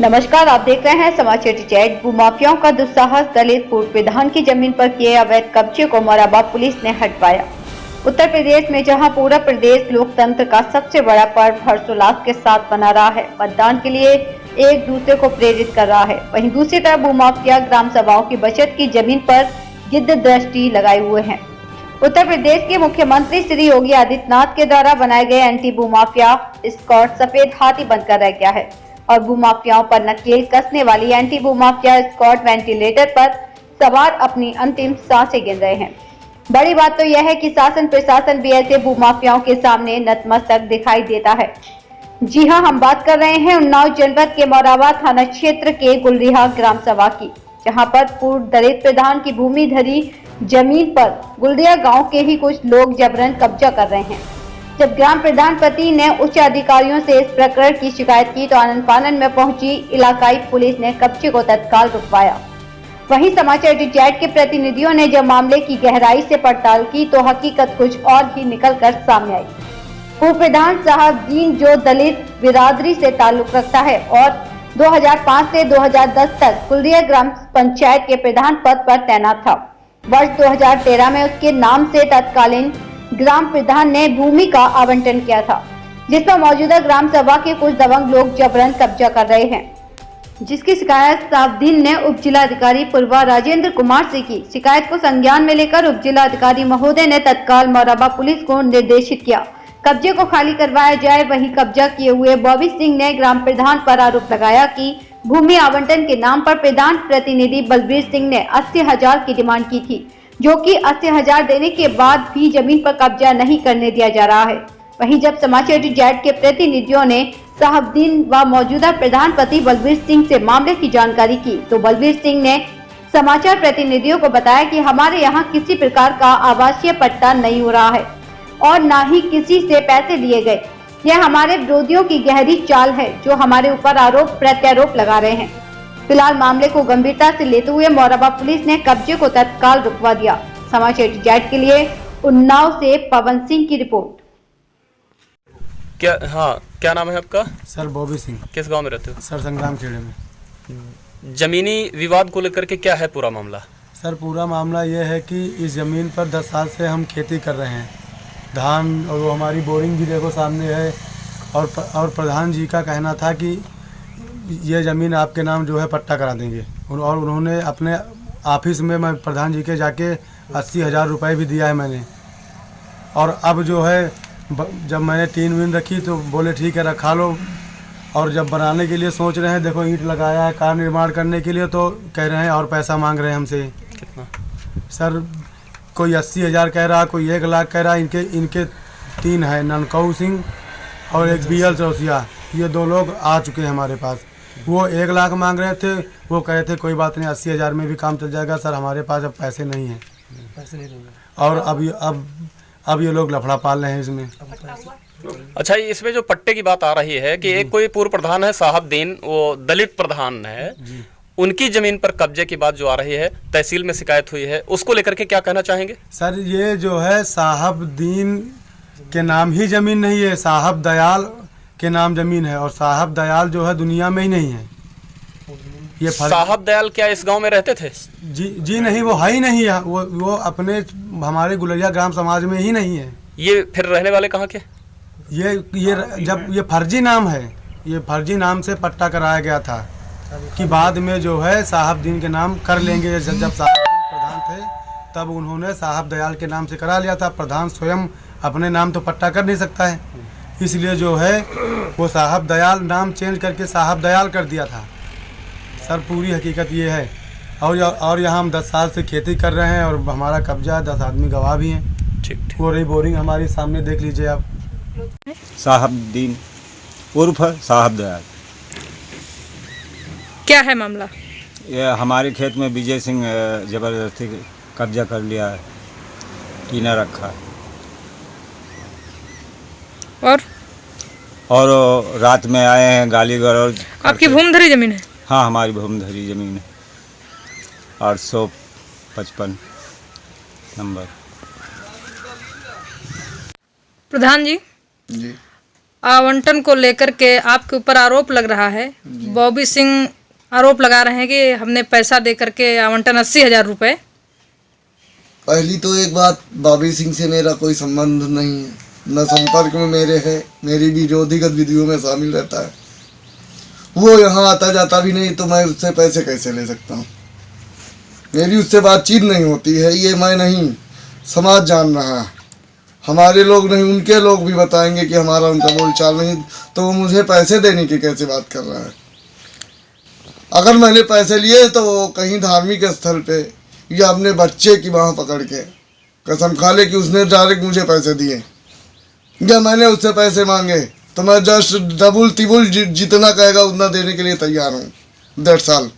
नमस्कार, आप देख रहे हैं समाचार चैट। भूमाफियाओं का दुस्साहस, दलित पूर्व विधान की जमीन पर किए अवैध कब्जे को मोराबाद पुलिस ने हटवाया। उत्तर प्रदेश में जहां पूरा प्रदेश लोकतंत्र का सबसे बड़ा पर्व हर्षोल्लास के साथ मना रहा है, मतदान के लिए एक दूसरे को प्रेरित कर रहा है, वहीं दूसरी तरफ भूमाफिया ग्राम सभाओं की बचत की जमीन पर गिद्ध दृष्टि लगाए हुए हैं। उत्तर प्रदेश के मुख्यमंत्री श्री योगी आदित्यनाथ के द्वारा बनाए गए एंटी भूमाफिया स्क्वाड सफेद हाथी बनकर रह गया है और भूमाफियाओं पर नकेल कसने वाली एंटी भूमाफिया स्क्वाड वेंटिलेटर पर सवार अपनी अंतिम सांसें गिन रहे हैं। बड़ी बात तो यह है कि शासन प्रशासन भी ऐसे भूमाफियाओं के सामने नतमस्तक दिखाई देता है। जी हां, हम बात कर रहे हैं उन्नाव जनपद के मोराबाद थाना क्षेत्र के गुलरिहा ग्राम सभा की, जहां पर पूर्व दलित प्रधान की भूमि धरी जमीन पर गुलरिया गांव के ही कुछ लोग जबरन कब्जा कर रहे हैं। जब ग्राम प्रधान पति ने उच्च अधिकारियों से इस प्रकरण की शिकायत की तो आनन फानन में पहुंची इलाकाई पुलिस ने कब्जे को तत्काल रुकवाया। वहीं समाचार चैट के प्रतिनिधियों ने जब मामले की गहराई से पड़ताल की तो हकीकत कुछ और ही निकलकर सामने आई। पूर्व प्रधान साहबदीन, जो दलित बिरादरी से ताल्लुक रखता है और 2005 से 2010 तक गुलरिया ग्राम पंचायत के प्रधान पद पर तैनात था। वर्ष 2013 में उसके नाम से तत्कालीन ग्राम प्रधान ने भूमि का आवंटन किया था, जिस पर मौजूदा ग्राम सभा के कुछ दबंग लोग जबरन कब्जा कर रहे हैं, जिसकी शिकायत साहबदीन ने उप जिलाधिकारी पूर्वा राजेंद्र कुमार से की। शिकायत को संज्ञान में लेकर उप जिलाधिकारी महोदय ने तत्काल मोराबाद पुलिस को निर्देशित किया कब्जे को खाली करवाया जाए। वहीं कब्जा किए हुए बॉबी सिंह ने ग्राम प्रधान पर आरोप लगाया कि भूमि आवंटन के नाम पर प्रधान प्रतिनिधि बलबीर सिंह ने 80,000 की डिमांड की थी, जो कि 80,000 देने के बाद भी जमीन पर कब्जा नहीं करने दिया जा रहा है। वहीं जब समाचार चैट के प्रतिनिधियों ने साहबदीन व मौजूदा प्रधान पति बलबीर सिंह से मामले की जानकारी की तो बलबीर सिंह ने समाचार प्रतिनिधियों को बताया कि हमारे यहाँ किसी प्रकार का आवासीय पट्टा नहीं हो रहा है और न ही किसी से पैसे लिए गए। यह हमारे विरोधियों की गहरी चाल है, जो हमारे ऊपर आरोप प्रत्यारोप लगा रहे हैं। फिलहाल मामले को गंभीरता से लेते हुए मोराबाद पुलिस ने कब्जे को तत्काल रुकवा दिया। समाचार चैट के लिए उन्नाव से पवन सिंह की रिपोर्ट। क्या नाम है आपका? Sir Bobby Singh. किस गांव में रहते हो? सर संग्राम खेड़े में। जमीनी विवाद को लेकर के क्या है पूरा मामला? सर पूरा मामला यह है कि इस ज़मीन पर 10 साल से हम खेती कर रहे हैं, धान, और वो हमारी बोरिंग भी देखो सामने है। और प्रधान जी का कहना था कि ये ज़मीन आपके नाम जो है पट्टा करा देंगे, और उन्होंने अपने ऑफिस में मैं प्रधान जी के जाके 80,000 रुपये भी दिया है मैंने। और अब जो है जब मैंने टीन वीन रखी तो बोले ठीक है रखा लो, और जब बनाने के लिए सोच रहे हैं, देखो ईंट लगाया है कार निर्माण करने के लिए, तो कह रहे हैं और पैसा मांग रहे हैं हमसे। कितना? सर कोई 80,000 कह रहा, कोई 1 लाख कह रहा। इनके 3 है, ननकऊ सिंह और एक BL चौसिया, ये 2 लोग आ चुके हैं हमारे पास। वो 1 लाख मांग रहे थे, वो कह रहे थे कोई बात नहीं 80,000 में भी काम चल जाएगा। सर हमारे पास अब पैसे नहीं हैं, पैसे नहीं देंगे, और अब ये लोग लफड़ा पाल रहे हैं इसमें। अच्छा, इसमें जो पट्टे की बात आ रही है कि एक कोई पूर्व प्रधान है साहबदीन, वो दलित प्रधान है, उनकी जमीन पर कब्जे की बात जो आ रही है, तहसील में शिकायत हुई है, उसको लेकर के क्या कहना चाहेंगे? सर ये जो है साहबदीन के नाम ही जमीन नहीं है, साहब दयाल के नाम जमीन है, और साहब दयाल जो है दुनिया में ही नहीं है। ये साहब दयाल क्या इस गांव में रहते थे? जी नहीं, वो है ही नहीं है। वो अपने हमारे गुलरिया ग्राम समाज में ही नहीं है। ये फिर रहने वाले कहाँ के? ये जब ये फर्जी नाम है, ये फर्जी नाम से पट्टा कराया गया था कि बाद में जो है साहबदीन के नाम कर लेंगे। जब साहबदीन प्रधान थे तब उन्होंने साहब दयाल के नाम से करा लिया था। प्रधान स्वयं अपने नाम तो पट्टा कर नहीं सकता है, इसलिए जो है वो साहब दयाल नाम चेंज करके साहब दयाल कर दिया था। सर पूरी हकीकत ये है, और यहाँ हम 10 साल से खेती कर रहे हैं और हमारा कब्जा 10 आदमी गवाह भी हैं। ठीक। वो रही बोरिंग हमारी सामने, देख लीजिए आप। साहबदीन उर्फ साहब दयाल। क्या है मामला? ये हमारे खेत में विजय सिंह जबरदस्ती कब्जा कर लिया है, टीना रखा है, और रात में आए हैं गाली गलौज। आपकी भूमधरी जमीन है? हाँ हमारी भूमधरी जमीन है, 855 नंबर। प्रधान जी, आवंटन को लेकर के आपके ऊपर आरोप लग रहा है। बॉबी सिंह आरोप लगा रहे हैं कि हमने पैसा दे करके आवंटन 80,000 रुपये। पहली तो एक बात, बॉबी सिंह से मेरा कोई संबंध नहीं है, न संपर्क में मेरे है, मेरी विरोधी गतिविधियों में शामिल रहता है। वो यहाँ आता जाता भी नहीं, तो मैं उससे पैसे कैसे ले सकता हूँ? मेरी उससे बातचीत नहीं होती है, ये मैं नहीं, समाज जान रहा है। हमारे लोग नहीं, उनके लोग भी बताएंगे कि हमारा उनका बोलचाल नहीं, तो वो मुझे पैसे देने की कैसे बात कर रहा है? अगर मैंने पैसे लिए तो वो कहीं धार्मिक स्थल पे या अपने बच्चे की बाँह पकड़ के कसम खा ले कि उसने डायरेक्ट मुझे पैसे दिए, या मैंने उससे पैसे मांगे, तो मैं जस्ट डबल तिबुल जितना कहेगा उतना देने के लिए तैयार हूँ। 1.5 साल